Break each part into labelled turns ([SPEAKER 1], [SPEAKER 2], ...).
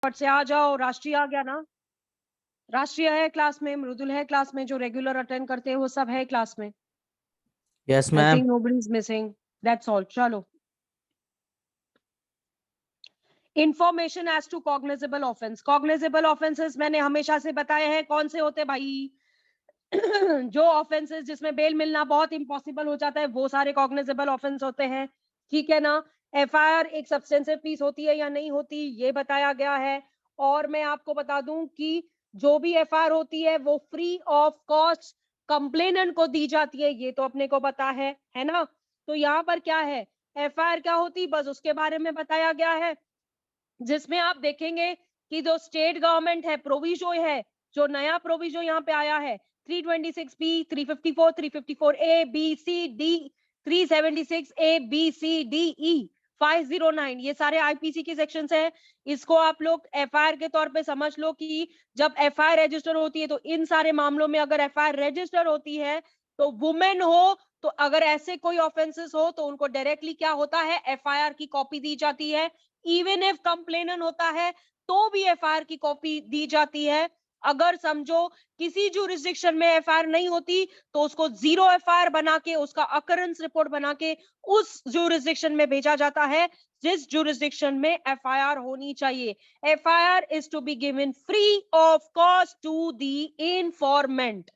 [SPEAKER 1] से आ जाओ। राष्ट्रीय आ गया ना? राष्ट्रीय है क्लास में, मृदुल है क्लास में, जो रेगुलर अटेंड करते हैं वो सब है क्लास में।
[SPEAKER 2] Yes
[SPEAKER 1] I
[SPEAKER 2] ma'am.
[SPEAKER 1] think nobody is missing. That's all. चलो। Information as to cognizable offence. Cognizable offences मैंने हमेशा से बताए हैं कौन से होते भाई। जो ऑफेंसेस जिसमें बेल मिलना बहुत इम्पॉसिबल हो जाता है वो सारे कॉग्निजेबल ऑफेंस होते हैं, ठीक है ना। एफआईआर एक सब्सटेंसिव पीस होती है या नहीं होती ये बताया गया है। और मैं आपको बता दूं कि जो भी एफआईआर होती है वो फ्री ऑफ कॉस्ट कंप्लेनेंट को दी जाती है, ये तो अपने को पता है ना। तो यहाँ पर क्या है, एफआईआर क्या होती बस उसके बारे में बताया गया है, जिसमें आप देखेंगे कि जो स्टेट गवर्नमेंट है प्रोविजो है, जो नया प्रोविजो यहाँ पे आया है 326B, 354, 354A, B, C, D, 376A, B, C, D, E, 509, ये सारे आईपीसी के सेक्शंस हैं। इसको आप लोग एफआईआर के तौर पे समझ लो कि जब एफआईआर रजिस्टर होती है तो इन सारे मामलों में अगर एफआईआर रजिस्टर होती है तो वुमेन हो तो अगर ऐसे कोई ऑफेंसेस हो तो उनको डायरेक्टली क्या होता है, एफआईआर की कॉपी दी जाती है। इवन इफ कंप्लेनन होता है तो भी एफआईआर की कॉपी दी जाती है। अगर समझो किसी ज्यूरिसडिक्शन में एफआईआर नहीं होती तो उसको जीरो एफआईआर बना के उसका अकरेंस रिपोर्ट बना के उस ज्यूरिसडिक्शन में भेजा जाता है जिस ज्यूरिसडिक्शन में एफआईआर होनी चाहिए। FIR is to be given free of cost to the informant,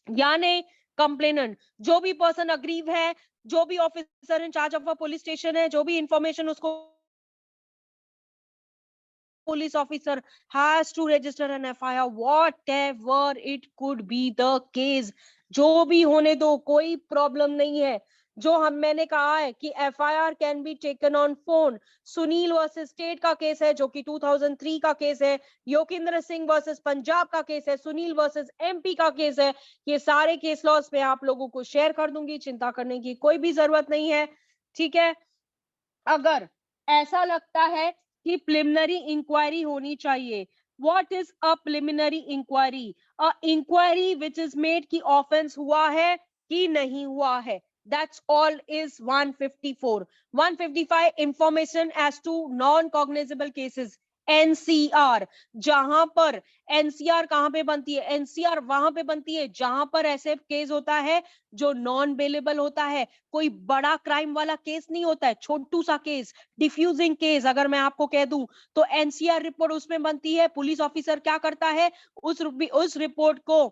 [SPEAKER 1] यानी कंप्लेनेंट, जो भी पर्सन अग्रीव है, जो भी officer in charge of a police station है, जो भी इंफॉर्मेशन उसको police officer has to register an FIR, whatever it could be the case। जो भी होने दो, कोई प्रॉब्लम नहीं है। जो मैंने कहा है कि FIR can be taken on phone. Sunil versus state का केस है जो कि 2003 का केस है। योगिंद्र सिंह वर्सेस पंजाब का केस है। सुनील वर्सेस MP का केस है। ये सारे केस लॉस में आप लोगों को शेयर कर दूंगी, चिंता करने की कोई भी जरूरत नहीं है, ठीक है। अगर ऐसा लगता है कि प्रिलिमिनरी इंक्वायरी होनी चाहिए, what is a preliminary inquiry? A inquiry which is made कि ऑफेंस हुआ है कि नहीं हुआ है। That's all is 154। 155 information as to non cognizable cases, NCR. जहां पर एनसीआर कहां पे बनती है, एनसीआर वहां पे बनती है जहां पर ऐसे केस होता है जो नॉन बेलेबल होता है। कोई बड़ा क्राइम वाला केस नहीं होता है, छोटू सा केस, डिफ्यूजिंग केस अगर मैं आपको कह दूं तो एनसीआर रिपोर्ट उसमें बनती है। पुलिस ऑफिसर क्या करता है, उस रिपोर्ट को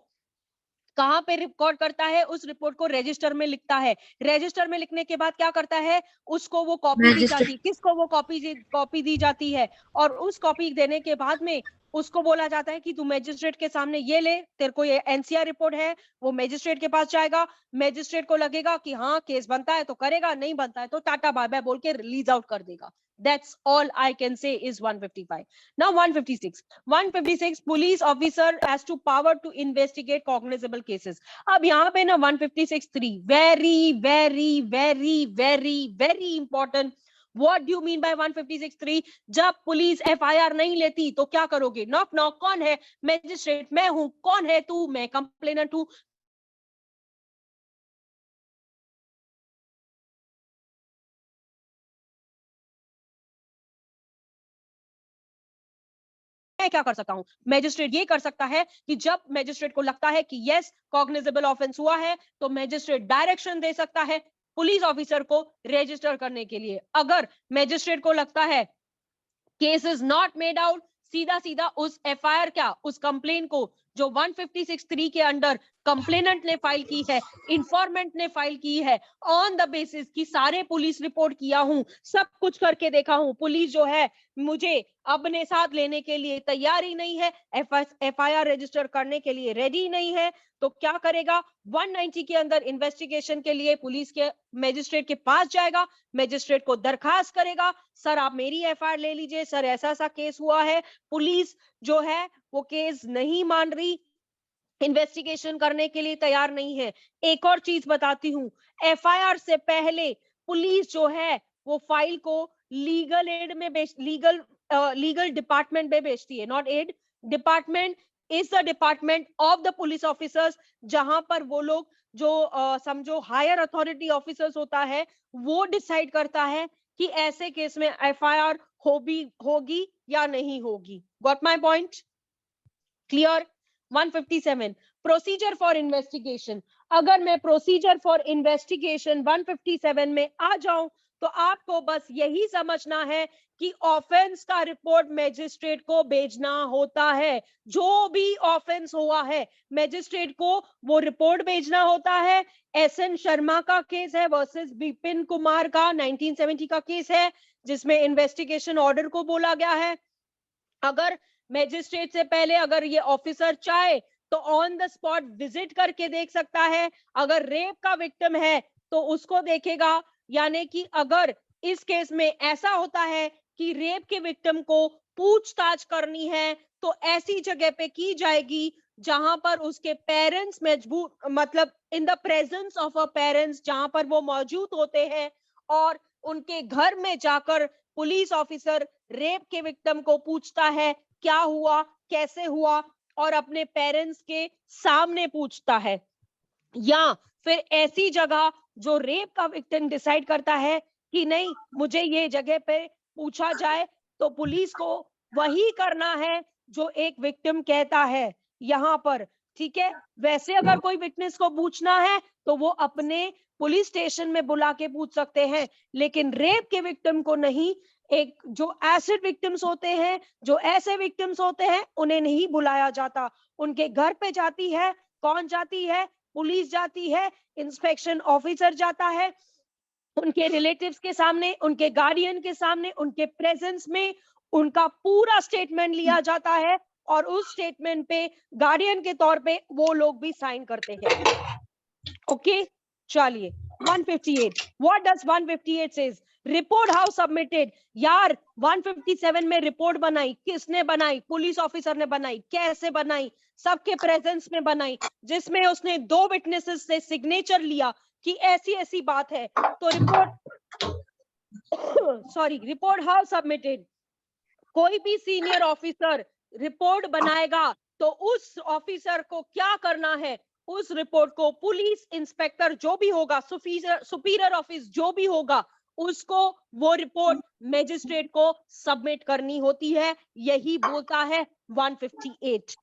[SPEAKER 1] कहां पे रिकॉर्ड करता है, उस रिपोर्ट को रजिस्टर में लिखता है। रजिस्टर में लिखने के बाद क्या करता है, उसको वो कॉपी दी जाती है। किसको वो कॉपी दी जाती है? और उस कॉपी देने के बाद में उसको बोला जाता है कि तू मैजिस्ट्रेट के सामने ये ले, तेरे को ये एनसीआर रिपोर्ट है। वो मैजिस्ट्रेट के पास जाएगा, मैजिस्ट्रेट को लगेगा कि हाँ केस बनता है तो करेगा, नहीं बनता है तो टाटा बाय बाय बोल के रिलीज आउट कर देगा। That's all I can say is 155. Now 156. 156 police officer has to power to investigate cognizable cases. अब यहाँ पे ना 156(3 very very very very very important. What do you mean by 156(3? जब police FIR नहीं लेती तो क्या करोगे? नॉक नॉक, कौन है? मैजिस्ट्रेट, मैं हूं। कौन है तू? मैं कंप्लेनेंट हूं। मैं क्या कर सकता हूं? मैजिस्ट्रेट ये कर सकता है कि जब मैजिस्ट्रेट को लगता है कि यस कॉग्निजेबल ऑफेंस हुआ है तो मैजिस्ट्रेट डायरेक्शन दे सकता है पुलिस ऑफिसर को रजिस्टर करने के लिए। अगर मैजिस्ट्रेट को लगता है case is not made out, सीधा सीधा उस एफआईआर क्या, उस कंप्लेन को जो 156(3 के अंडर कंप्लेनेंट ने फाइल की है, इंफॉर्मेंट ने फाइल की है, ऑन द बेसिस की सारे पुलिस रिपोर्ट किया हूं, सब कुछ करके देखा हूं, पुलिस जो है मुझे अपने साथ लेने के लिए तैयार ही नहीं है, एफआईआर रजिस्टर करने के लिए रेडी नहीं है, तो क्या करेगा? 190 के अंदर इन्वेस्टिगेशन के लिए पुलिस के मैजिस्ट्रेट के पास जाएगा, मैजिस्ट्रेट को दरखास्त करेगा, सर आप मेरी एफआईआर ले लीजिए, सर ऐसा ऐसा केस हुआ है। पुलिस जो है वो केस नहीं मान रही, इन्वेस्टिगेशन करने के लिए तैयार नहीं है। एक और चीज बताती हूँ, एफआईआर से पहले पुलिस जो है वो फाइल को लीगल एड में लीगल डिपार्टमेंट में भेजती है। Not aid, department is the department of the police officers, जहां पर वो लोग जो समझो हायर अथॉरिटी ऑफिसर्स होता है वो डिसाइड करता है कि ऐसे केस में एफआईआर होगी या नहीं होगी। Got my point? Clear? 157 procedure for investigation. अगर मैं प्रोसीजर फॉर इन्वेस्टिगेशन 157 में आ जाऊं तो आपको बस यही समझना है कि ऑफेंस का रिपोर्ट मैजिस्ट्रेट को भेजना होता है। जो भी ऑफेंस हुआ है मैजिस्ट्रेट को वो रिपोर्ट भेजना होता है। एसएन शर्मा का केस है वर्सेस विपिन कुमार का 1970 का केस है जिसमें इन्वेस्टिगेशन ऑर्डर को बोला गया है। अगर मैजिस्ट्रेट से पहले अगर ये ऑफिसर चाहे तो ऑन द स्पॉट विजिट करके देख सकता है। अगर रेप का विक्टिम है तो उसको देखेगा। यानी कि अगर इस केस में ऐसा होता है कि रेप के विक्टिम को पूछताछ करनी है तो ऐसी जगह पे की जाएगी जहां पर उसके पेरेंट्स मजबूर मतलब in the presence of a parents, जहां पर वो मौजूद होते हैं और उनके घर में जाकर पुलिस ऑफिसर रेप के विक्टिम को पूछता है क्या हुआ, कैसे हुआ, और अपने पेरेंट्स के सामने पूछता है। या फिर ऐसी जगह जो रेप का विक्टिम डिसाइड करता है कि नहीं मुझे ये जगह पे पूछा जाए, तो पुलिस को वही करना है जो एक विक्टिम कहता है यहां पर। ठीक है, वैसे अगर कोई विटनेस को पूछना है तो वो अपने पुलिस स्टेशन में बुला के पूछ सकते हैं, लेकिन रेप के विक्टिम को नहीं। एक जो एसिड विक्टिम्स होते हैं, जो ऐसे विक्टिम्स होते हैं, उन्हें नहीं बुलाया जाता। उनके घर पे जाती है, कौन जाती है? पुलिस जाती है, इंस्पेक्शन ऑफिसर जाता है, उनके रिलेटिव्स के सामने, उनके गार्डियन के सामने, उनके प्रेजेंस में उनका पूरा स्टेटमेंट लिया जाता है और उस स्टेटमेंट पे गार्डियन के तौर पे वो लोग भी साइन करते हैं। ओके, चलिए 158 what does 158 says? Report how submitted. यार 157 में रिपोर्ट बनाई, किसने बनाई? पुलिस ऑफिसर ने बनाई। कैसे बनाई? सबके प्रेजेंस में बनाई, जिसमें उसने 2 विटनेसेस से सिग्नेचर लिया कि ऐसी ऐसी बात है। तो report sorry, report how submitted. कोई भी सीनियर ऑफिसर रिपोर्ट बनाएगा तो उस ऑफिसर को क्या करना है? उस रिपोर्ट को पुलिस इंस्पेक्टर जो भी होगा, सुपीरियर ऑफिस जो भी होगा, उसको वो रिपोर्ट मैजिस्ट्रेट को सबमिट करनी होती है। यही बोलता है 158।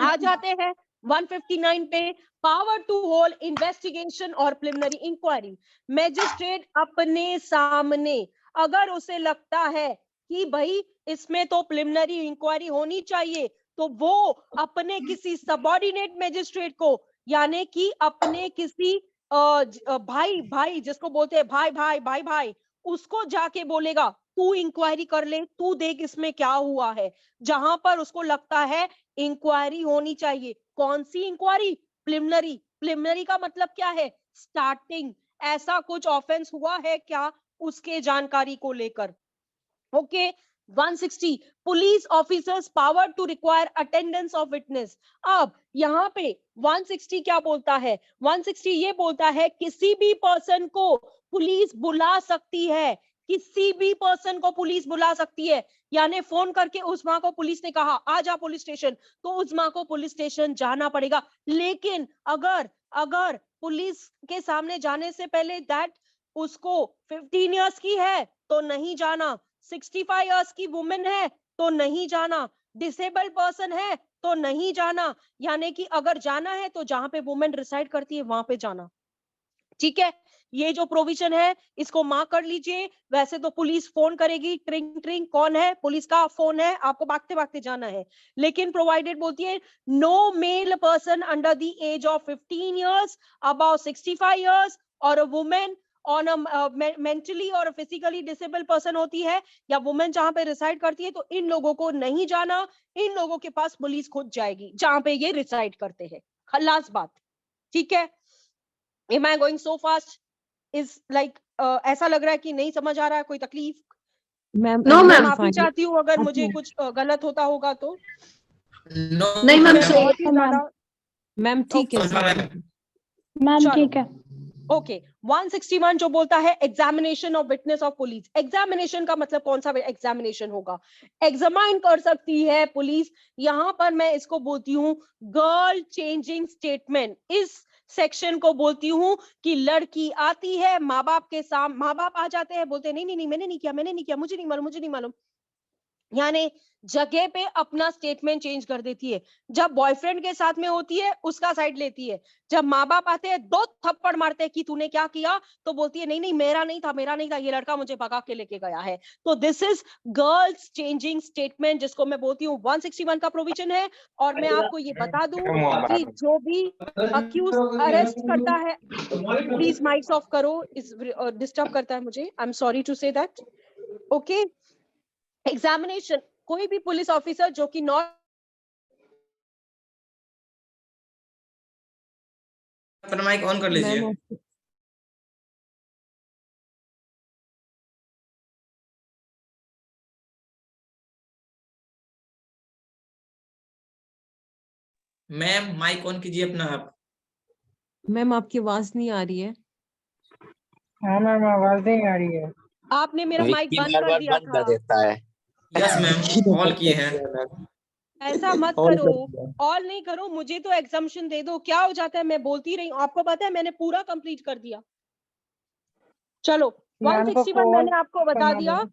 [SPEAKER 1] आ जाते हैं 159 पे। पावर टू होल्ड इन्वेस्टिगेशन और प्रिलिमिनरी इंक्वायरी। मैजिस्ट्रेट अपने सामने अगर उसे लगता है कि भाई इसमें तो प्रिलिमिनरी इंक्वायरी होनी चाहिए, तो वो अपने किसी सबऑर्डिनेट मैजिस्ट्रेट को, यानी कि अपने किसी भाई भाई जिसको बोलते हैं भाई भाई भाई भाई, उसको जाके बोलेगा तू इंक्वायरी कर ले, तू देख इसमें क्या हुआ है। जहां पर उसको लगता है इंक्वायरी होनी चाहिए। कौन सी इंक्वायरी? प्रिलिमिनरी। प्रिलिमिनरी का मतलब क्या है? स्टार्टिंग, ऐसा कुछ ऑफेंस हुआ है क्या, उसके जानकारी को लेकर। Okay 160 police officers power to require attendance of witness. अब यहाँ पे 160 क्या बोलता है? 160 ये बोलता है किसी भी पर्सन को पुलिस बुला सकती है, किसी भी पर्सन को पुलिस बुला सकती है। यानी फोन करके उस माँ को पुलिस ने कहा आ जा पुलिस स्टेशन, तो उस माँ को पुलिस स्टेशन जाना पड़ेगा। लेकिन अगर अगर पुलिस के सामने जाने से पहले दैट उसको 15 इयर्स की है तो नहीं जाना, 65 इयर्स की वुमेन है तो नहीं जाना, डिसेबल्ड पर्सन है तो नहीं जाना। यानी कि अगर जाना है तो जहां पे वुमेन रिसाइड करती है वहां पे जाना। ठीक है, ये जो प्रोविजन है इसको मार्क कर लीजिए। वैसे तो पुलिस फोन करेगी, ट्रिंग ट्रिंग, कौन है? पुलिस का फोन है, आपको भागते भागते जाना है। लेकिन प्रोवाइडेड बोलती है no male person under the age of 15 years, about 65 years और a women on a mentally और फिजिकली डिसेबल्ड पर्सन होती है, या वुमेन जहां पे रिसाइड करती है, तो इन लोगों को नहीं जाना। इन लोगों के पास पुलिस खुद जाएगी जहां पे ये रिसाइड करते हैं। खल्लास बात। ठीक है, am I going so fast? Is like ऐसा लग रहा है कि नहीं समझ आ रहा है? कोई तकलीफ?
[SPEAKER 2] मैम
[SPEAKER 3] नो
[SPEAKER 1] मैं
[SPEAKER 3] मैम
[SPEAKER 1] माफी
[SPEAKER 2] fine.
[SPEAKER 1] चाहती हूँ अगर मुझे
[SPEAKER 2] Okay.
[SPEAKER 1] कुछ गलत होता होगा तो।
[SPEAKER 3] नहीं मैम
[SPEAKER 1] मैं
[SPEAKER 3] सही
[SPEAKER 1] बहुत ही ज्यादा
[SPEAKER 2] मैम ठीक है सर।
[SPEAKER 3] मैम
[SPEAKER 1] चलो
[SPEAKER 3] ठीक है।
[SPEAKER 1] ओके 161 जो बोलता है examination of witness of police. Examination का मतलब कौन सा एग्जामिनेशन होगा? एग्जामाइन कर सकती है पुलिस। यहां पर मैं इसको बोलती हूँ गर्ल चेंजिंग स्टेटमेंट। इस सेक्शन को बोलती हूँ कि लड़की आती है माँ बाप के सामने, माँ बाप आ जाते हैं, बोलते नहीं नहीं नहीं मैंने नहीं किया, मैंने नहीं किया, मुझे नहीं मालूम, मुझे नहीं मालूम। यानी जगह पे अपना स्टेटमेंट चेंज कर देती है। जब बॉयफ्रेंड के साथ में होती है उसका साइड लेती है, जब माँ बाप आते हैं 2 थप्पड़ मारते हैं कि तूने क्या किया, तो बोलती है नहीं नहीं मेरा नहीं था, मेरा नहीं था, ये लड़का मुझे भगा के लेके गया है। तो this is girls changing statement, जिसको मैं बोलती हूँ 161 का प्रोविजन है। और मैं आपको ये बता दूं कि जो भी अक्यूज अरेस्ट करता है, प्लीज माइक्स ऑफ करो, इस डिस्टर्ब करता है मुझे, I am sorry to say that. Okay, examination, कोई भी पुलिस ऑफिसर जो कि नॉट,
[SPEAKER 4] अपना माइक ऑन कर लीजिए। मैम माइक ऑन कीजिए अपना आप।
[SPEAKER 2] मैम आपकी आवाज नहीं आ रही है।
[SPEAKER 5] हाँ मैम आवाज नहीं आ रही है।
[SPEAKER 1] आपने मेरा माइक
[SPEAKER 6] विक्की
[SPEAKER 1] बंद
[SPEAKER 6] बार
[SPEAKER 1] कर
[SPEAKER 6] बार
[SPEAKER 1] दिया
[SPEAKER 6] बंद
[SPEAKER 1] था।
[SPEAKER 6] कर देता है।
[SPEAKER 4] यस मैम, ऑल किए हैं।
[SPEAKER 1] ऐसा मत
[SPEAKER 6] All
[SPEAKER 1] करो,
[SPEAKER 6] कर दिया।
[SPEAKER 1] ऑल नहीं करो, मुझे तो एग्जाम्पशन दे दो। क्या हो जाता है, मैं बोलती रही हूँ, आपको पता है मैंने पूरा कंप्लीट कर दिया। चलो
[SPEAKER 5] मैम को
[SPEAKER 1] 161 मैंने आपको बता
[SPEAKER 5] करना
[SPEAKER 1] दिया।
[SPEAKER 5] दो।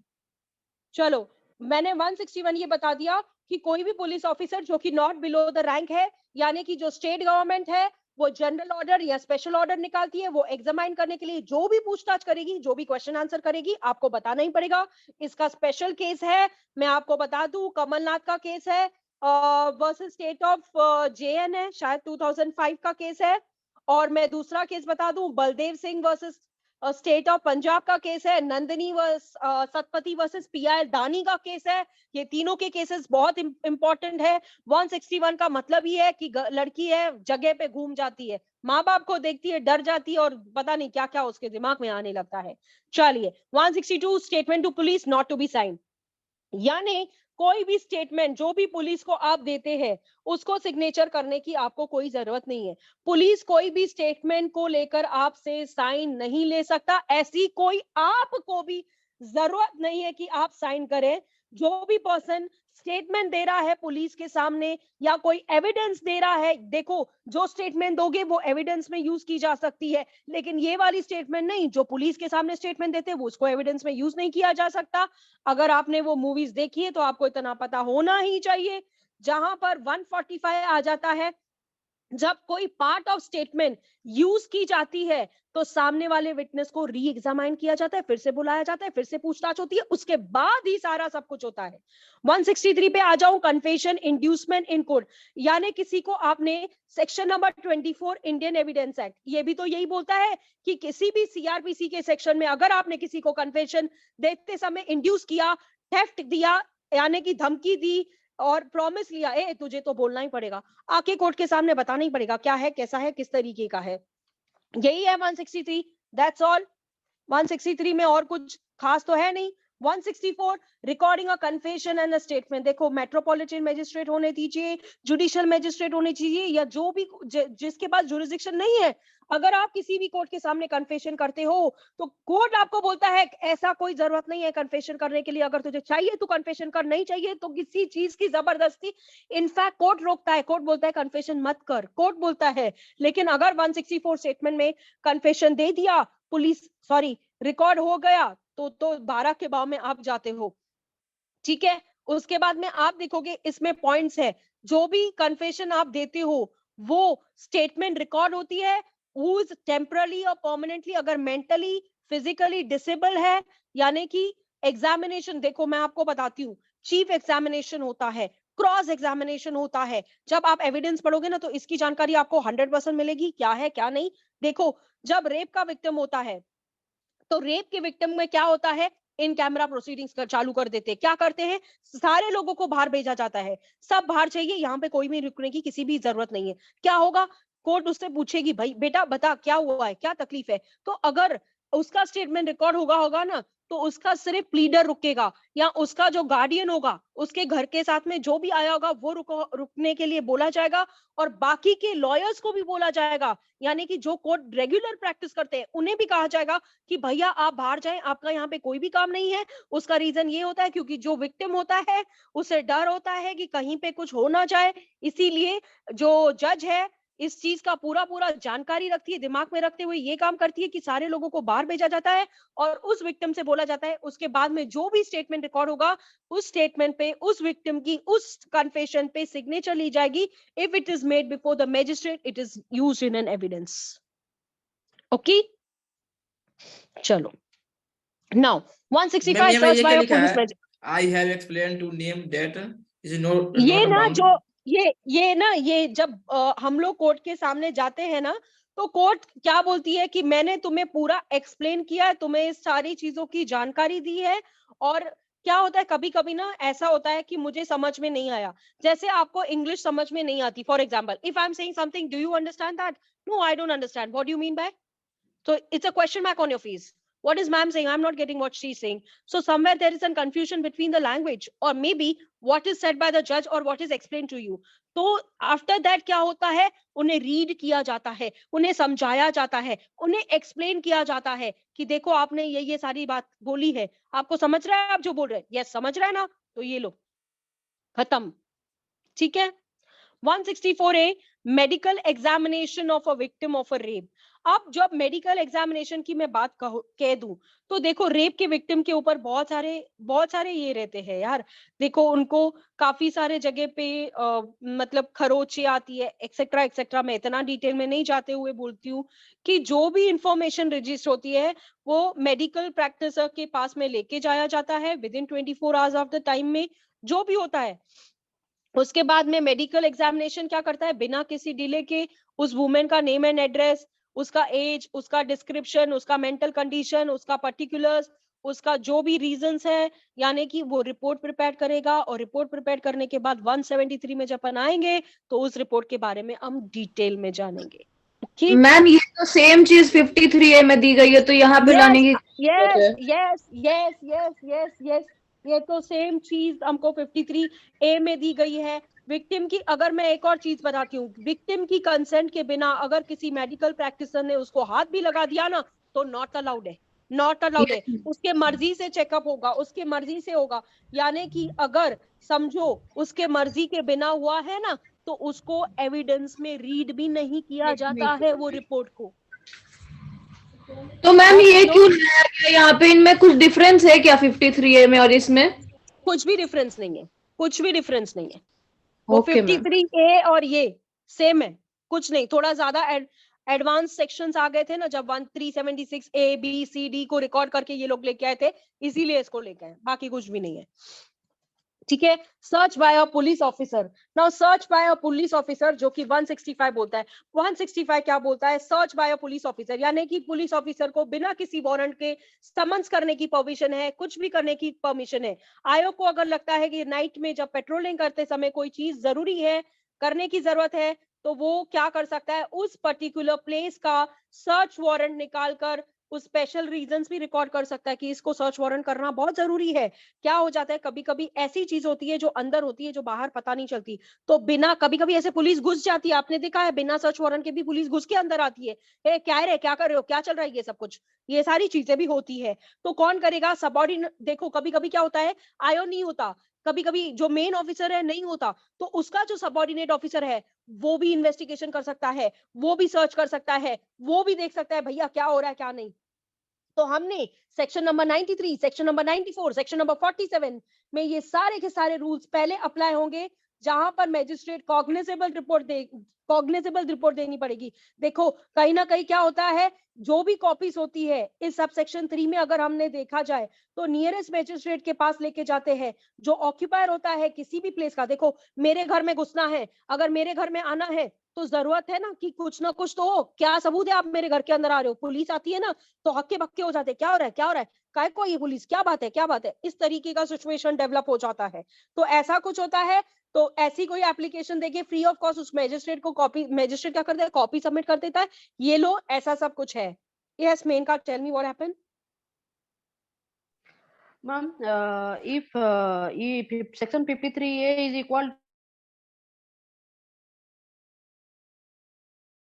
[SPEAKER 1] चलो मैंने 161 ये बता दिया कि कोई भी पुलिस ऑफिसर जो कि नॉट बिलो द रैंक है, यानी कि जो स्टेट गवर्नमेंट है वो जनरल ऑर्डर या स्पेशल ऑर्डर निकालती है, वो एग्जामाइन करने के लिए जो भी पूछताछ करेगी, जो भी क्वेश्चन आंसर करेगी, आपको बताना ही पड़ेगा। इसका स्पेशल केस है, मैं आपको बता दूं, कमलनाथ का केस है वर्सेस स्टेट ऑफ जेएन है, शायद 2005 का केस है। और मैं दूसरा केस बता दूं, Baldev Singh versus state of Punjab का केस है, नंदनी सतपति वर्सेस पीआई दानी का केस है। ये तीनों के केसेस बहुत इंपॉर्टेंट है। 161 का मतलब ही है कि लड़की है, जगह पे घूम जाती है, माँ बाप को देखती है, डर जाती है, और पता नहीं क्या क्या उसके दिमाग में आने लगता है। चलिए 162, statement to police not to be sign, यानी कोई भी स्टेटमेंट जो भी पुलिस को आप देते हैं उसको सिग्नेचर करने की आपको कोई जरूरत नहीं है। पुलिस कोई भी स्टेटमेंट को लेकर आपसे साइन नहीं ले सकता, ऐसी कोई आपको भी जरूरत नहीं है कि आप साइन करें। जो भी पर्सन स्टेटमेंट दे रहा है पुलिस के सामने या कोई एविडेंस दे रहा है, देखो जो स्टेटमेंट दोगे वो एविडेंस में यूज की जा सकती है, लेकिन ये वाली स्टेटमेंट नहीं, जो पुलिस के सामने स्टेटमेंट देते हैं वो उसको एविडेंस में यूज नहीं किया जा सकता। अगर आपने वो मूवीज देखी है तो आपको इतना पता होना ही चाहिए। जहां पर 145 आ जाता है, जब कोई पार्ट ऑफ स्टेटमेंट यूज की जाती है तो सामने वाले विटनेस को री एग्जामाइन किया जाता है, फिर से बुलाया जाता है, फिर से पूछताछ होती है, उसके बाद ही सारा सब कुछ होता है। 163 पे आ जाऊं, कन्फेशन इंड्यूसमेंट इन कोर्ट, यानी किसी को आपने section number 24 Indian evidence act, ये भी तो यही बोलता है कि किसी भी सीआरपीसी के सेक्शन में अगर आपने किसी को कन्फेशन देते समय इंड्यूस किया, थेफ्ट दिया, यानी कि धमकी दी और प्रॉमिस लिया, ए तुझे तो बोलना ही पड़ेगा, आके कोर्ट के सामने बताना ही पड़ेगा क्या है, कैसा है, किस तरीके का है। यही है 163, दैट्स ऑल। 163 में और कुछ खास तो है नहीं। 164, recording a confession and a statement, देखो मेट्रोपॉलिटन मजिस्ट्रेट होने दीजिए, जुडिशियल मजिस्ट्रेट होने चाहिए, या जो भी जिसके पास जुरिसडिक्शन नहीं है, अगर आप किसी भी कोर्ट के सामने कन्फेशन करते हो तो कोर्ट आपको बोलता है ऐसा कोई जरूरत नहीं है कन्फेशन करने के लिए, अगर तुझे चाहिए तो कन्फेशन कर, नहीं चाहिए तो किसी चीज की जबरदस्ती, इनफैक्ट कोर्ट रोकता है, कोर्ट बोलता है कन्फेशन मत कर, कोर्ट बोलता है। लेकिन अगर 164 स्टेटमेंट में कन्फेशन दे दिया, पुलिस सॉरी रिकॉर्ड हो गया, तो 12 के भाव में आप जाते हो, ठीक है। उसके बाद में आप देखोगे इसमें पॉइंट्स है, जो भी कन्फेशन आप देते हो वो स्टेटमेंट रिकॉर्ड होती है, हु इज टेम्परली और परमानेंटली, अगर मेंटली फिजिकली डिसेबल है, यानी कि एग्जामिनेशन, देखो मैं आपको बताती हूँ, चीफ एग्जामिनेशन होता है, क्रॉस एग्जामिनेशन होता है, जब आप एविडेंस पढ़ोगे ना तो इसकी जानकारी आपको 100% मिलेगी, क्या है क्या नहीं। देखो जब रेप का विक्टिम होता है तो रेप के विक्टिम में क्या होता है, इन कैमरा प्रोसीडिंग्स चालू कर देते हैं, क्या करते हैं, सारे लोगों को बाहर भेजा जाता है, सब बाहर चाहिए, यहाँ पे कोई भी रुकने की किसी भी जरूरत नहीं है। क्या होगा, कोर्ट उससे पूछेगी भाई बेटा बता क्या हुआ है, क्या तकलीफ है, तो अगर उसका स्टेटमेंट रिकॉर्ड होगा ना तो उसका सिर्फ प्लीडर रुकेगा, या उसका जो गार्डियन होगा उसके घर के साथ में जो भी आया होगा वो रुकने के लिए बोला जाएगा, और बाकी के लॉयर्स को भी बोला जाएगा, यानी कि जो कोर्ट रेगुलर प्रैक्टिस करते हैं उन्हें भी कहा जाएगा कि भैया आप बाहर जाएं, आपका यहाँ पे कोई भी काम नहीं है। उसका रीजन ये होता है क्योंकि जो विक्टिम होता है उसे डर होता है कि कहीं पे कुछ हो ना जाए, इसीलिए जो जज है इस चीज का पूरा जानकारी रखती है, दिमाग में रखते हुए ये काम करती है कि सारे लोगों को बाहर भेजा जाता है और उस विक्टिम से बोला जाता है, उसके बाद में जो भी स्टेटमेंट रिकॉर्ड होगा उस स्टेटमेंट पे उस विक्टिम की उस कन्फेशन पे सिग्नेचर ली जाएगी. If it is made before the magistrate it is used in an evidence. Okay, चलो. नाउ 165
[SPEAKER 4] मैम, ये
[SPEAKER 1] सर्च
[SPEAKER 4] क्या
[SPEAKER 1] बाय अ
[SPEAKER 4] लिखा
[SPEAKER 1] पुलिस
[SPEAKER 4] है?
[SPEAKER 1] Magistrate.
[SPEAKER 4] I have explained to name that is not
[SPEAKER 1] ये
[SPEAKER 4] a
[SPEAKER 1] ना
[SPEAKER 4] bound.
[SPEAKER 1] जो ये ना ये जब हम लोग कोर्ट के सामने जाते हैं ना, तो कोर्ट क्या बोलती है कि मैंने तुम्हें पूरा एक्सप्लेन किया है, तुम्हें इस सारी चीजों की जानकारी दी है. और क्या होता है कभी कभी ना ऐसा होता है कि मुझे समझ में नहीं आया, जैसे आपको इंग्लिश समझ में नहीं आती. For example, if I am saying something, do you understand that? No, I don't understand. What do you mean by? So it's a question mark on your face. What is ma'am saying? I'm not getting what she's saying. So somewhere there is a confusion between the language, or maybe what is said by the judge or what is explained to you. तो after that क्या होता है, उन्हें read किया जाता है, उन्हें समझाया जाता है, उन्हें एक्सप्लेन किया जाता है कि देखो आपने ये सारी बात बोली है, आपको समझ रहा है आप जो बोल रहे हैं? यस, समझ रहा है ना, तो ये लो, खत्म. ठीक है. 164A, medical examination of a victim of a rape. अब जब मेडिकल एग्जामिनेशन की मैं बात कह दूं, तो देखो रेप के विक्टिम के ऊपर बहुत सारे ये रहते हैं यार. देखो उनको काफी सारे जगह पे मतलब खरोचे आती है, एक्सेट्रा एक्सेट्रा. मैं इतना डिटेल में नहीं जाते हुए बोलती हूँ कि जो भी इंफॉर्मेशन रजिस्टर होती है वो मेडिकल प्रैक्टिसर के पास में लेके जाया जाता है with in 24 hours of the time में जो भी होता है. उसके बाद में मेडिकल एग्जामिनेशन क्या करता है, बिना किसी डिले के उस वुमेन का नेम एंड एड्रेस, उसका एज, उसका डिस्क्रिप्शन, उसका मेंटल कंडीशन, उसका पर्टिकुलर्स, उसका जो भी रीजंस है, यानी कि वो रिपोर्ट प्रिपेयर करेगा. और रिपोर्ट प्रिपेयर करने के बाद 173 में जब अपन आएंगे तो उस रिपोर्ट के बारे में हम डिटेल में जानेंगे.
[SPEAKER 3] मैम ये तो सेम चीज 53A में दी गई है, तो यहाँ पे लाने की
[SPEAKER 1] यस, ये तो सेम चीज हमको 53A में दी गई है. विक्टिम की, अगर मैं एक और चीज बताती हूँ, विक्टिम की कंसेंट के बिना अगर किसी मेडिकल प्रैक्टिशनर ने उसको हाथ भी लगा दिया ना, तो नॉट अलाउड है, नॉट अलाउड है. उसके मर्जी से चेकअप होगा, उसके मर्जी से होगा. यानी कि अगर समझो उसके मर्जी के बिना हुआ है ना, तो उसको एविडेंस में रीड भी नहीं किया जाता है वो रिपोर्ट को.
[SPEAKER 3] तो मैम ये क्यों लाया गया यहाँ पे? इनमें कुछ डिफरेंस है क्या 53A में और इसमें?
[SPEAKER 1] कुछ भी डिफरेंस नहीं है, कुछ भी डिफरेंस नहीं है. वो
[SPEAKER 3] ओके
[SPEAKER 1] 53A और ये सेम है, कुछ नहीं. थोड़ा ज्यादा एडवांस सेक्शंस आ गए थे ना जब 376A B C D को रिकॉर्ड करके ये लोग लेके आए थे, इसीलिए इसको लेके आए, बाकी कुछ भी नहीं है. ठीक है. Search by a police officer. Now search by a police officer जो कि 165 बोलता है. 165 क्या बोलता है? Search by a police officer, यानी कि पुलिस ऑफिसर को बिना किसी वारंट के समन्स करने की परमिशन है, कुछ भी करने की परमिशन है. आयोग को अगर लगता है कि नाइट में जब पेट्रोलिंग करते समय कोई चीज जरूरी है, करने की जरूरत है, तो वो क्या कर सकता है, उस पर्टिकुलर प्लेस का सर्च वारंट निकालकर उस स्पेशल रीजंस भी रिकॉर्ड कर सकता है कि इसको सर्च वारंट करना बहुत जरूरी है. क्या हो जाता है, कभी कभी ऐसी चीज होती है जो अंदर होती है, जो बाहर पता नहीं चलती, तो बिना, कभी कभी ऐसे पुलिस घुस जाती है, आपने देखा है, बिना सर्च वारंट के भी पुलिस घुस के अंदर आती है. क्या रे, क्या कर रहे हो, क्या चल रहा है, ये सब कुछ, ये सारी चीजें भी होती है. तो कौन करेगा? सबऑर्डिनेट. देखो कभी कभी क्या होता है, आयो नहीं होता, कभी कभी जो मेन ऑफिसर है नहीं होता, तो उसका जो सबऑर्डिनेट ऑफिसर है वो भी इन्वेस्टिगेशन कर सकता है, वो भी सर्च कर सकता है, वो भी देख सकता है भैया क्या हो रहा है क्या नहीं. तो हमने section number 93, section number 94, section number 47 में ये सारे के सारे रूल्स पहले अप्लाई होंगे, जहां पर मैजिस्ट्रेट कॉग्निजेबल रिपोर्ट देनी पड़ेगी. देखो कहीं ना कहीं क्या होता है, जो भी कॉपीज होती है इस सब सेक्शन 3 में अगर हमने देखा जाए तो नियरेस्ट मैजिस्ट्रेट के पास लेके जाते हैं. जो ऑक्यूपायर होता है किसी भी प्लेस का, देखो मेरे घर में घुसना है, अगर मेरे घर में आना है तो जरूरत है ना कि कुछ ना कुछ तो हो. क्या सबूत है आप मेरे घर के अंदर आ रहे हो? पुलिस आती है ना तो हक्के बक्के हो जाते, क्या हो रहा है, क्या हो रहा है, काय को ये पुलिस, क्या बात है, क्या बात है, इस तरीके का सिचुएशन डेवलप हो जाता है. तो ऐसा कुछ होता है, तो ऐसी कोई एप्लीकेशन देके फ्री ऑफ कॉस्ट उस मैजिस्ट्रेट को कॉपी, मैजिस्ट्रेट क्या करता है, कॉपी सबमिट कर देता है, ये लो ऐसा सब कुछ है. Yes main card, tell me what happened.
[SPEAKER 6] Ma'am, if section 53A is equal,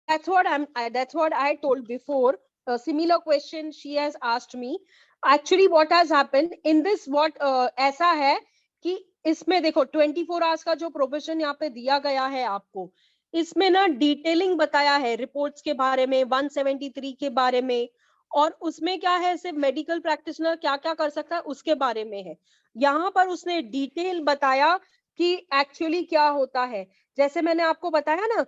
[SPEAKER 1] that's what I told before. A similar question she has asked me. Actually what has happened in this, what ऐसा है कि इसमें देखो 24 hours का जो provision यहाँ पे दिया गया है आपको, इसमें ना डिटेलिंग बताया है रिपोर्ट्स के बारे में, 173 के बारे में, और उसमें क्या है, सिर्फ मेडिकल प्रैक्टिशनर क्या क्या कर सकता है उसके बारे में है। यहाँ पर उसने डिटेल बताया कि एक्चुअली क्या होता है। जैसे मैंने आपको बताया ना,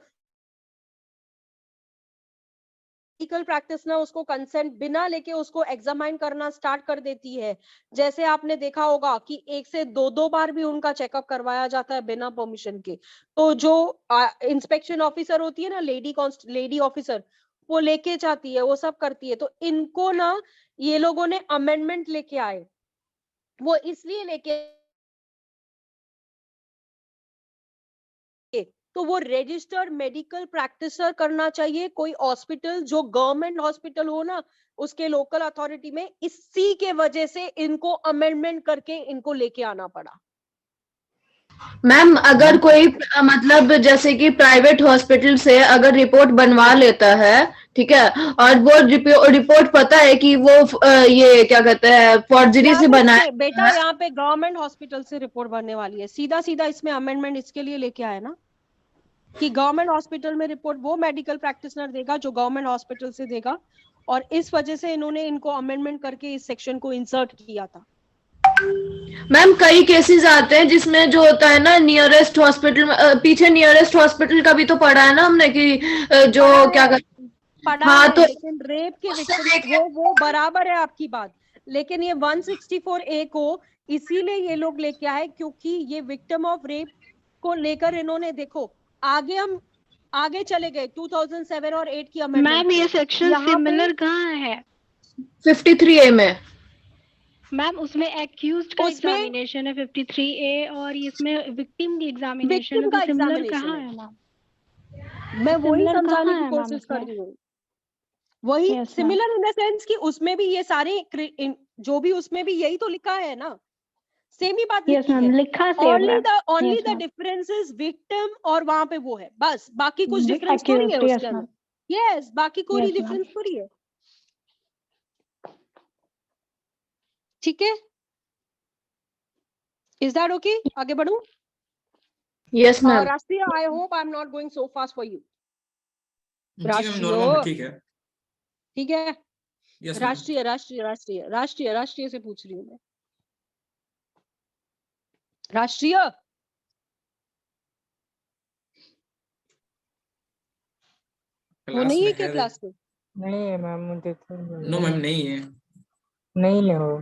[SPEAKER 1] मेडिकल प्रैक्टिशनर उसको कंसेंट बिना लेके उसको एग्जामाइन करना स्टार्ट कर देती है। जैसे आपने देखा होगा कि 1 से 2 बार भी उनका चेकअप करवाया जाता है बिना परमिशन के। तो जो इंस्पेक्शन ऑफिसर होती है ना, लेडी ऑफिसर, वो लेके जाती है, वो सब करती है। तो इनको ना ये लोगों ने अमेंडमेंट लेके आए, वो इसलिए लेके, तो वो रजिस्टर्ड मेडिकल प्रैक्टिशनर करना चाहिए, कोई हॉस्पिटल जो गवर्नमेंट हॉस्पिटल हो ना उसके लोकल अथॉरिटी में। इसी के वजह से इनको अमेंडमेंट करके इनको लेके आना पड़ा।
[SPEAKER 3] मैम अगर कोई मतलब जैसे कि प्राइवेट हॉस्पिटल से अगर रिपोर्ट बनवा लेता है, ठीक है, और वो रिपोर्ट पता है कि वो ये क्या कहते हैं फॉर्जरी से बनाया,
[SPEAKER 1] बेटा यहाँ पे गवर्नमेंट हॉस्पिटल से रिपोर्ट बनने वाली है, सीधा सीधा इसमें अमेंडमेंट इसके लिए लेके आए ना कि गवर्नमेंट हॉस्पिटल में रिपोर्ट वो मेडिकल प्रैक्टिशनर देगा जो गवर्नमेंट हॉस्पिटल से देगा, और इस वजह से इन्होंने इनको अमेंडमेंट करके इस सेक्शन को इंसर्ट किया था।
[SPEAKER 3] मैम कई केसेस आते हैं जिसमें जो होता है ना नियरेस्ट हॉस्पिटल, पीछे नियरेस्ट हॉस्पिटल का भी तो पढ़ा है ना हमने कि जो क्या
[SPEAKER 1] पढ़ा
[SPEAKER 3] हाँ,
[SPEAKER 1] है,
[SPEAKER 3] तो
[SPEAKER 1] लेकिन रेप के विक्टिम वो बराबर है आपकी बात, लेकिन ये 164A को इसीलिए ये लोग लेके आए क्योंकि ये विक्टिम ऑफ रेप को लेकर इन्होंने, देखो आगे हम आगे चले गए 2007 और 8 की अमेंडमेंट।
[SPEAKER 6] मैम ये सेक्शन सिमिलर कहाँ है?
[SPEAKER 3] 53A में
[SPEAKER 6] मैम उसमें एक्यूज्ड का
[SPEAKER 1] उसमें
[SPEAKER 6] एग्जामिनेशन है 53A, और इसमें विक्टिम की एग्जामिनेशन है,
[SPEAKER 1] विक्टिम का
[SPEAKER 6] तो सिमिलर
[SPEAKER 1] एग्जामिनेशन
[SPEAKER 6] कहाँ
[SPEAKER 1] है।
[SPEAKER 6] है मैम?
[SPEAKER 1] मैं वही
[SPEAKER 6] Similar
[SPEAKER 1] समझाने
[SPEAKER 6] कहाँ
[SPEAKER 1] की
[SPEAKER 6] है मैम
[SPEAKER 1] कोशिश कर
[SPEAKER 6] इसमें?
[SPEAKER 1] रही हूँ, वही
[SPEAKER 6] Yes,
[SPEAKER 1] similar in the sense कि उसमें भी ये सारे जो भी उसमें भी यही तो लिखा है ना, सेम ही बात
[SPEAKER 6] यस
[SPEAKER 1] लिखी
[SPEAKER 6] मैम,
[SPEAKER 1] है।
[SPEAKER 6] लिखा सेम है।
[SPEAKER 1] Only
[SPEAKER 6] Yes,
[SPEAKER 1] the
[SPEAKER 6] ma'am.
[SPEAKER 1] Difference is victim और वहां पे वो है, बस बाकी कुछ डिफरेंस थोड़ी है
[SPEAKER 6] Accused, yes,
[SPEAKER 1] उसके अंदर।
[SPEAKER 6] ma'am.
[SPEAKER 1] यस, बाकी कोई
[SPEAKER 6] Yes, ma'am.
[SPEAKER 1] डिफरेंस थोड़ी है। ठीक है, इज दैट ओके? आगे बढ़ूं?
[SPEAKER 3] Yes ma'am.
[SPEAKER 1] राष्ट्रीय, I hope I am not going so fast for you.
[SPEAKER 4] जी मैम, नॉर्मल में ठीक है।
[SPEAKER 1] ठीक है,
[SPEAKER 4] यस मैम।
[SPEAKER 1] राष्ट्रीय राष्ट्रीय राष्ट्रीय राष्ट्रीय राष्ट्रीय से पूछ रही हूँ मैं। राष्ट्रीय वो नहीं है क्या क्लास में?
[SPEAKER 5] नहीं है मैम, मुझे तो
[SPEAKER 4] नो मैम, नहीं है।
[SPEAKER 5] नहीं है वो।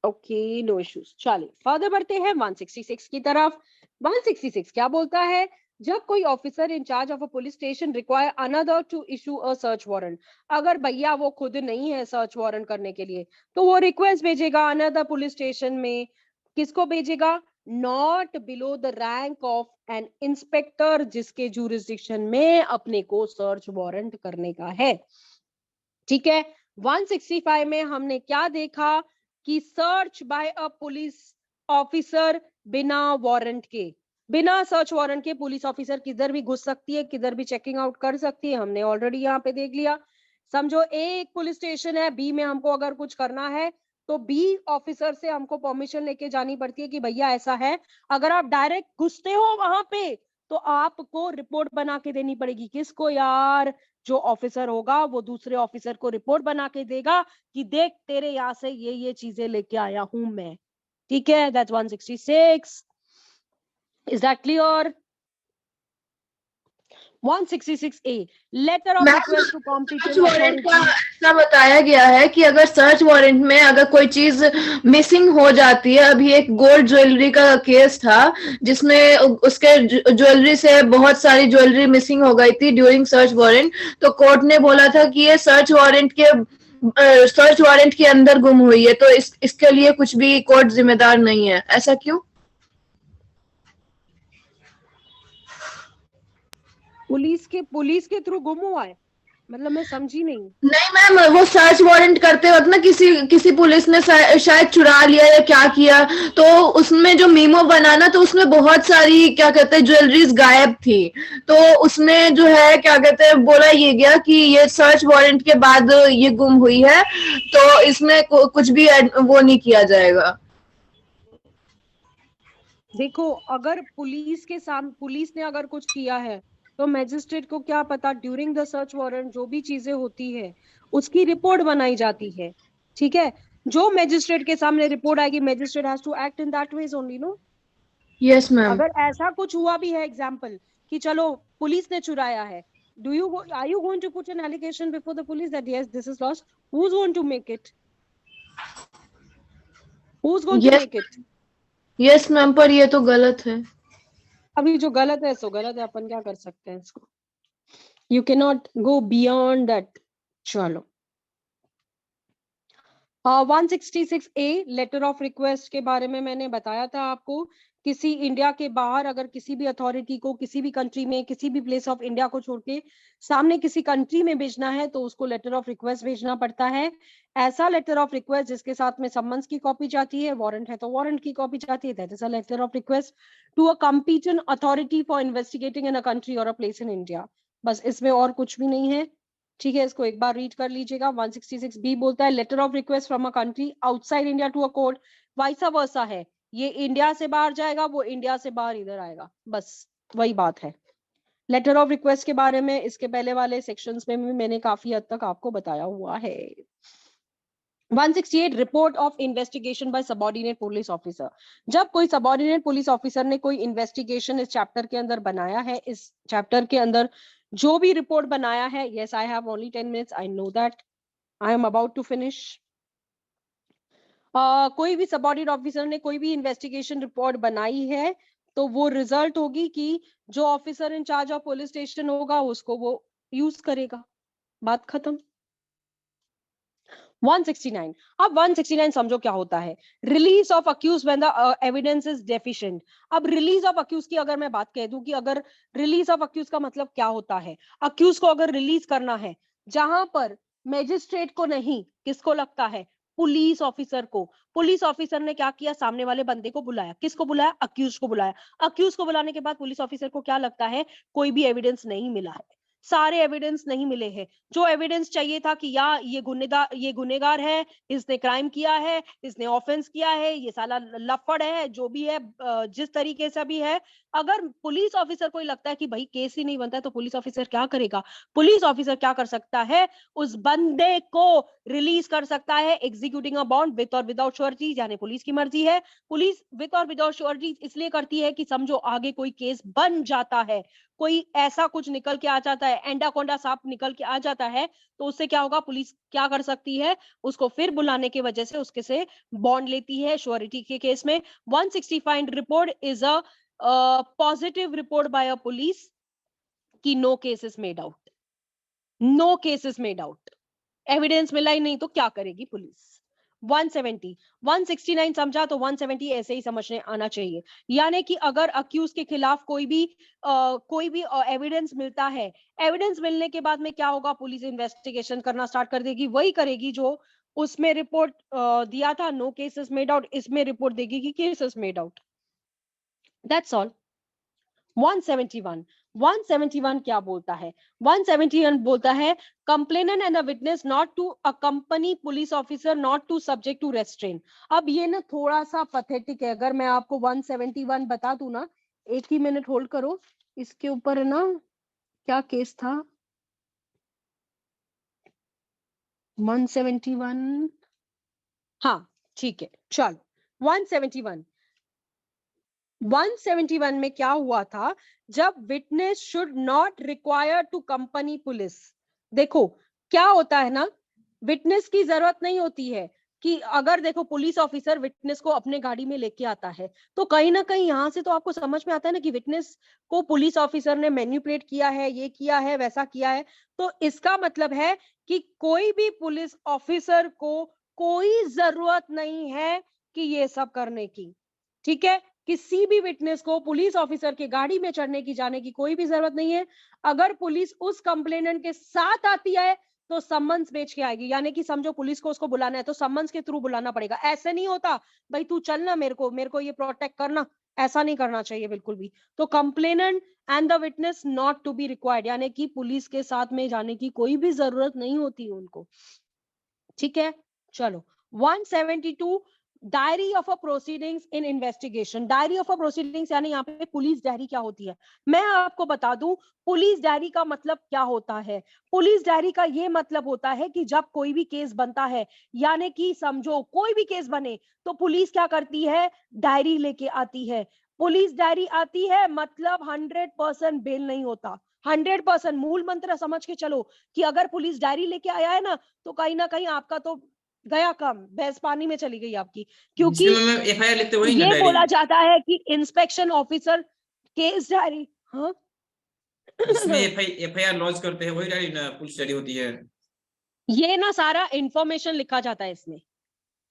[SPEAKER 1] Okay, no issues. चलिए फर्दर बढ़ते हैं 166 की तरफ। 166 क्या बोलता है? जब कोई officer in charge of a police station require another to issue a search warrant, अगर भैया वो खुद नहीं है सर्च वारंट करने के लिए तो वो रिक्वेस्ट भेजेगा अनदर पुलिस स्टेशन में। किसको भेजेगा? Not below the rank of an inspector, जिसके जुरिस्डिक्शन में अपने को सर्च वारंट करने का है। ठीक है, 165 में हमने क्या देखा कि search by a police officer बिना वारंट के, बिना सर्च वारंट के पुलिस ऑफिसर किधर भी घुस सकती है, किधर भी चेकिंग आउट कर सकती है। हमने ऑलरेडी यहाँ पे देख लिया। समझो एक पुलिस स्टेशन है, बी में हमको अगर कुछ करना है तो बी ऑफिसर से हमको परमिशन लेके जानी पड़ती है कि भैया ऐसा है। अगर आप डायरेक्ट घुसते हो वहां पे तो आपको रिपोर्ट बना के देनी पड़ेगी। किसको यार? जो ऑफिसर होगा वो दूसरे ऑफिसर को रिपोर्ट बना के देगा कि देख तेरे यहाँ से ये चीजें लेके आया हूं मैं। ठीक है, that's 166। Is that clear? 166A, letter of request to competent
[SPEAKER 3] warrant का
[SPEAKER 1] अथॉरिटी।
[SPEAKER 3] ऐसा बताया गया है कि अगर सर्च वारंट में अगर कोई चीज मिसिंग हो जाती है, अभी एक गोल्ड ज्वेलरी का केस था जिसमें उसके ज्वेलरी से बहुत सारी ज्वेलरी मिसिंग हो गई थी ड्यूरिंग सर्च वारंट, तो कोर्ट ने बोला था कि ये सर्च वारंट के अंदर गुम हुई है, तो इसके लिए कुछ भी कोर्ट जिम्मेदार नहीं है। ऐसा क्यों?
[SPEAKER 1] पुलिस के थ्रू गुम हुआ है? मतलब मैं समझी नहीं।
[SPEAKER 3] नहीं मैम, वो सर्च वारंट करते वक्त ना किसी पुलिस ने शायद चुरा लिया या क्या किया, तो उसमें जो मीमो बना ना, तो उसमें बहुत सारी क्या कहते हैं ज्वेलरीज गायब थी, तो उसमें जो है क्या कहते हैं बोला ये गया कि ये सर्च वारंट के बाद ये गुम हुई है, तो इसमें कुछ भी वो नहीं किया जाएगा।
[SPEAKER 1] देखो, अगर पुलिस ने अगर कुछ किया है तो मैजिस्ट्रेट को क्या पता, ड्यूरिंग द सर्च वारंट जो भी चीजें होती है उसकी रिपोर्ट बनाई जाती है, ठीक है। जो मैजिस्ट्रेट के सामने रिपोर्ट आएगी, magistrate has to act in that ways only, no.
[SPEAKER 3] Yes ma'am.
[SPEAKER 1] अगर ऐसा कुछ हुआ भी है, एग्जाम्पल कि चलो पुलिस ने चुराया है, are you going to put an allegation before the police that yes this is lost? Who is going to make it? Who is going to
[SPEAKER 3] yes
[SPEAKER 1] make it?
[SPEAKER 3] Yes ma'am, पर ये तो गलत है।
[SPEAKER 1] अभी जो गलत है सो गलत है, अपन क्या कर सकते हैं इसको, you can not go beyond that. चलो 166A लेटर ऑफ रिक्वेस्ट के बारे में मैंने बताया था आपको। किसी इंडिया के बाहर अगर किसी भी अथॉरिटी को किसी भी कंट्री में किसी भी प्लेस ऑफ इंडिया को छोड़ के सामने किसी कंट्री में भेजना है तो उसको लेटर ऑफ रिक्वेस्ट भेजना पड़ता है। ऐसा लेटर ऑफ रिक्वेस्ट जिसके साथ में सम्मन्स की कॉपी जाती है, वारंट है तो वारंट की कॉपी जाती है, that is a letter of request to a competent authority for investigating in a country और अ प्लेस इन इंडिया। बस इसमें और कुछ भी नहीं है, ठीक है। इसको एक बार रीड कर लीजिएगा। 166B बोलता है letter of request from a country outside India to a court, vice versa है, ये इंडिया से बाहर जाएगा, वो इंडिया से बाहर इधर आएगा, बस वही बात है। लेटर ऑफ रिक्वेस्ट के बारे में इसके पहले वाले सेक्शंस में भी मैंने काफी हद तक आपको बताया हुआ है। 168 report of investigation by subordinate police officer. जब कोई सबऑर्डिनेट पुलिस ऑफिसर ने कोई इन्वेस्टिगेशन इस चैप्टर के अंदर बनाया है, इस चैप्टर के अंदर जो भी रिपोर्ट बनाया है, yes I have only 10 minutes, I know that I am about to finish. कोई भी सबऑर्डिनेट ऑफिसर ने कोई भी इन्वेस्टिगेशन रिपोर्ट बनाई है तो वो रिजल्ट होगी कि जो officer in charge of police station होगा उसको वो यूज करेगा, बात खत्म। 169, अब 169 समझो क्या होता है। Release of accused when the evidence is deficient. अब रिलीज ऑफ अक्यूज की अगर मैं बात कह दूं कि अगर रिलीज ऑफ अक्यूज का मतलब क्या होता है, अक्यूज को अगर रिलीज करना है जहां पर मैजिस्ट्रेट को नहीं, किसको लगता है, पुलिस ऑफिसर को। पुलिस ऑफिसर ने क्या किया, सामने वाले बंदे को बुलाया, किसको बुलाया, अक्यूज को बुलाया। अक्यूज को बुलाने के बाद पुलिस ऑफिसर को क्या लगता है, कोई भी एविडेंस नहीं मिला है, सारे एविडेंस नहीं मिले हैं। जो एविडेंस चाहिए था कि या ये गुनेगार है, इसने क्राइम किया है, इसने ऑफेंस किया है, ये साला लफड़ है, जो भी है, जिस तरीके से भी है, अगर पुलिस ऑफिसर को लगता है कि भाई केस ही नहीं बनता है तो पुलिस ऑफिसर क्या करेगा, पुलिस ऑफिसर क्या कर सकता है, उस बंदे को रिलीज कर सकता है एग्जीक्यूटिंग अ बॉन्ड विद और विदाउट श्योरिटी, यानी पुलिस की मर्जी है। पुलिस विद और विदाउट श्योरिटी इसलिए करती है कि समझो आगे कोई केस बन जाता है, कोई ऐसा कुछ निकल के आ जाता है, एंडाकोंडा सांप निकल के आ जाता है, तो उससे क्या होगा, पुलिस क्या कर सकती है, उसको फिर बुलाने की वजह से उसके से बॉन्ड लेती है श्योरिटी के केस में। 165 report is a positive report by a police कि no case is made out, no case is made out, evidence मिला ही नहीं तो क्या करेगी पुलिस। 170, 169 समझा तो 170 ऐसे ही समझने आना चाहिए। यानी कि अगर अक्यूज के खिलाफ कोई भी एविडेंस मिलता है, एविडेंस मिलने के बाद में क्या होगा, पुलिस इन्वेस्टिगेशन करना स्टार्ट कर देगी, वही करेगी जो उसमें रिपोर्ट दिया था, नो केसेस मेड आउट, इसमें रिपोर्ट देगी कि cases made out, that's all. 171, 171 क्या बोलता है, 171 बोलता है complainant and the witness not to accompany police officer not to subject to restrain. अब ये ना थोड़ा सा पथेटिक है, अगर मैं आपको 171 बता दूं ना, एक ही मिनट होल्ड करो, इसके ऊपर है ना, क्या केस था 171, हाँ ठीक है चलो 171 में क्या हुआ था, जब witness should not require to company police. देखो क्या होता है ना, विटनेस की जरूरत नहीं होती है कि अगर देखो पुलिस ऑफिसर विटनेस को अपने गाड़ी में लेके आता है तो कहीं ना कहीं यहां से तो आपको समझ में आता है ना कि विटनेस को पुलिस ऑफिसर ने मैनिपुलेट किया है, ये किया है, वैसा किया है। तो इसका मतलब है कि कोई भी पुलिस ऑफिसर को कोई जरूरत नहीं है कि ये सब करने की, ठीक है। किसी भी विटनेस को पुलिस ऑफिसर के गाड़ी में चढ़ने की जाने की कोई भी जरूरत नहीं है। अगर पुलिस उस कंप्लेनेंट के साथ आती है तो सम्मन्स भेज के आएगी, यानी कि समझो पुलिस को उसको बुलाना है तो सम्मन्स के थ्रू बुलाना पड़ेगा। ऐसे नहीं होता भाई तू चलना, मेरे को ये प्रोटेक्ट करना, ऐसा नहीं करना चाहिए बिल्कुल भी। तो complainant and the witness not to be required, यानी कि पुलिस के साथ में जाने की कोई भी जरूरत नहीं होती उनको, ठीक है। चलो 172 diary of a proceedings in investigation. Diary of a proceedings यानी यहाँ पे पुलिस डायरी क्या होती है, मैं आपको बता दूं पुलिस डायरी का मतलब क्या होता है। पुलिस डायरी का ये मतलब होता है कि जब कोई भी केस बनता है, यानी कि समझो कोई भी केस बने तो पुलिस क्या करती है, डायरी लेके आती है। पुलिस डायरी आती है मतलब 100% बेल नहीं होता। 100% मूल मंत्र समझ के चलो कि अगर पुलिस डायरी लेके आया है ना तो कहीं ना कहीं आपका तो गया काम, भैंस पानी में चली गई आपकी, क्योंकि
[SPEAKER 4] जिसमें मैम FIR लिखते वही ना
[SPEAKER 1] ये
[SPEAKER 4] डायरी,
[SPEAKER 1] बोला जाता है कि इंस्पेक्शन ऑफिसर केस डायरी, हाँ
[SPEAKER 4] जिसमें FIR लॉन्च करते हैं वही डायरी ना पुलिस डायरी होती है।
[SPEAKER 1] ये ना सारा इंफॉर्मेशन लिखा जाता है इसमें।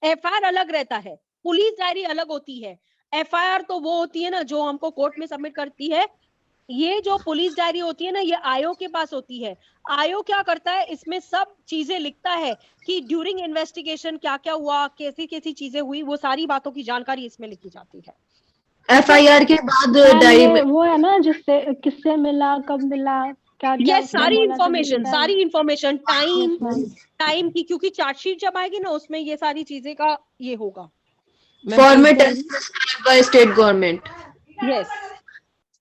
[SPEAKER 1] FIR अलग रहता है, पुलिस डायरी अलग होती है। FIR तो वो होती है ना जो हमको कोर्ट में सबमिट करती है, ये जो पुलिस डायरी होती है ना ये आयोग के पास होती है। आयोग क्या करता है, इसमें सब चीजें लिखता है कि ड्यूरिंग इन्वेस्टिगेशन क्या क्या हुआ, कैसी कैसी चीजें हुई, वो सारी बातों की जानकारी इसमें लिखी जाती है।
[SPEAKER 3] FIR के बाद
[SPEAKER 6] मैम
[SPEAKER 3] डायरी
[SPEAKER 6] ये
[SPEAKER 3] में
[SPEAKER 6] वो है ना जिससे किससे मिला, कब मिला, क्या क्या
[SPEAKER 1] ये सारी
[SPEAKER 6] बोला था
[SPEAKER 1] इंफॉर्मेशन,
[SPEAKER 6] लिखा है।
[SPEAKER 1] सारी information, time,
[SPEAKER 6] Yes, ma'am.
[SPEAKER 1] Time की, क्योंकि चार्जशीट जब आएगी ना उसमें ये सारी चीजें का ये होगा।
[SPEAKER 3] Format as prescribed by state government.
[SPEAKER 1] Yes.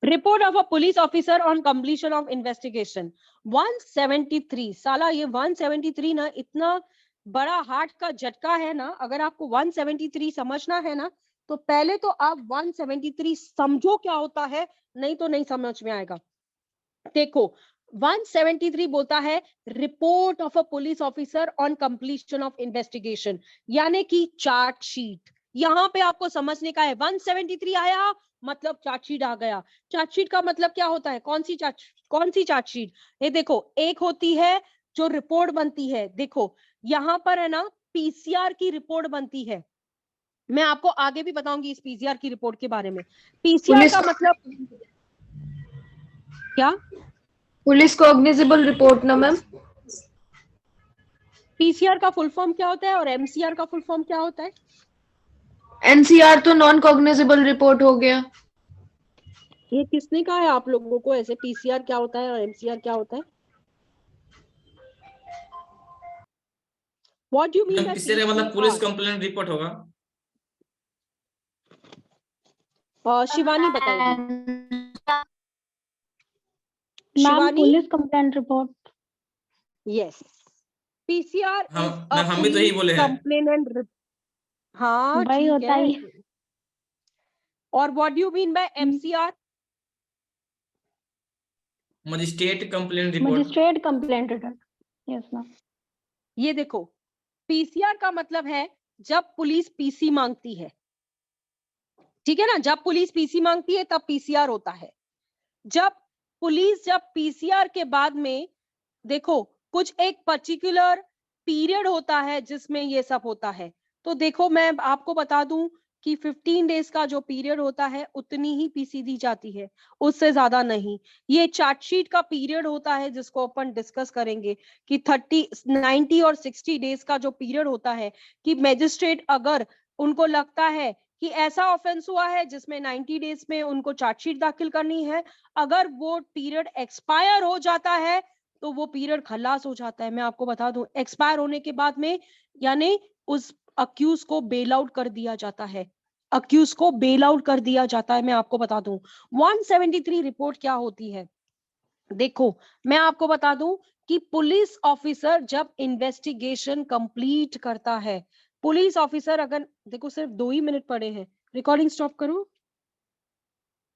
[SPEAKER 1] Report of a police officer on completion of investigation 173। साला ये 173 ना इतना बड़ा हार्ट का झटका है ना। अगर आपको 173 समझना है ना तो पहले तो आप 173 समझो क्या होता है, नहीं तो नहीं समझ में आएगा। देखो 173 बोलता है report of a police officer on completion of investigation, यानी कि चार्जशीट। यहां पे आपको समझने का है 173 आया मतलब चार्जशीट आ गया। चार्जशीट का मतलब क्या होता है, कौन सी चार्जशीट, ये देखो एक होती है जो रिपोर्ट बनती है, देखो यहां पर है ना PCR की रिपोर्ट बनती है। मैं आपको आगे भी बताऊंगी इस PCR की रिपोर्ट के बारे में। PCR
[SPEAKER 3] पुलिस
[SPEAKER 1] का मतलब क्या,
[SPEAKER 3] पुलिस कॉग्निजेबल रिपोर्ट ना मैम।
[SPEAKER 1] PCR का फुल फॉर्म क्या होता है और MCR का फुल फॉर्म क्या होता है।
[SPEAKER 3] NCR तो नॉन कॉग्निजेबल रिपोर्ट हो गया।
[SPEAKER 1] ये किसने कहा है आप लोगों को ऐसे PCR क्या होता है और MCR क्या होता है। What do you mean by
[SPEAKER 4] PCR का मतलब पुलिस
[SPEAKER 1] PCR?
[SPEAKER 4] कंप्लेंट रिपोर्ट होगा।
[SPEAKER 1] शिवानी बताएगी।
[SPEAKER 6] Ma'am
[SPEAKER 1] Shivani,
[SPEAKER 6] police complaint report.
[SPEAKER 1] Yes, PCR
[SPEAKER 4] हम
[SPEAKER 1] इज अ
[SPEAKER 4] हम भी तो यही बोले
[SPEAKER 1] पुलिस
[SPEAKER 4] हैं।
[SPEAKER 1] कंप्लेनेंट। हाँ
[SPEAKER 6] वही
[SPEAKER 1] ठीक
[SPEAKER 6] होता
[SPEAKER 1] है।
[SPEAKER 6] ही।
[SPEAKER 1] और what do you mean bye MCR?
[SPEAKER 4] Magistrate complaint report.
[SPEAKER 6] Magistrate complaint report. Yes ma'am.
[SPEAKER 1] ये देखो PCR का मतलब है जब पुलिस PC मांगती है, ठीक है ना, जब पुलिस PC मांगती है तब PCR होता है। जब PCR के बाद में देखो कुछ एक पर्टिकुलर पीरियड होता है जिसमें ये सब होता है। तो देखो मैं आपको बता दूं कि 15 डेज का जो पीरियड होता है उतनी ही PC दी जाती है, उससे ज्यादा नहीं। ये चार्जशीट का पीरियड होता है जिसको अपन डिस्कस करेंगे कि 30, 90 और 60 डेज का जो पीरियड होता है कि मैजिस्ट्रेट अगर उनको लगता है कि ऐसा ऑफेंस हुआ है जिसमें 90 डेज में उनको चार्जशीट दाखिल करनी है, अगर वो पीरियड एक्सपायर हो जाता है तो वो पीरियड खलास हो जाता है। मैं आपको बता दूं एक्सपायर होने के बाद में यानी उस अक्यूज को बेल आउट कर दिया जाता है, अक्यूज को बेल आउट कर दिया जाता है। मैं आपको बता दूं 173 रिपोर्ट क्या होती है। देखो मैं आपको बता दूं कि पुलिस ऑफिसर जब इन्वेस्टिगेशन कंप्लीट करता है, पुलिस ऑफिसर अगर देखो सिर्फ 2 ही मिनट पड़े हैं, रिकॉर्डिंग स्टॉप करो।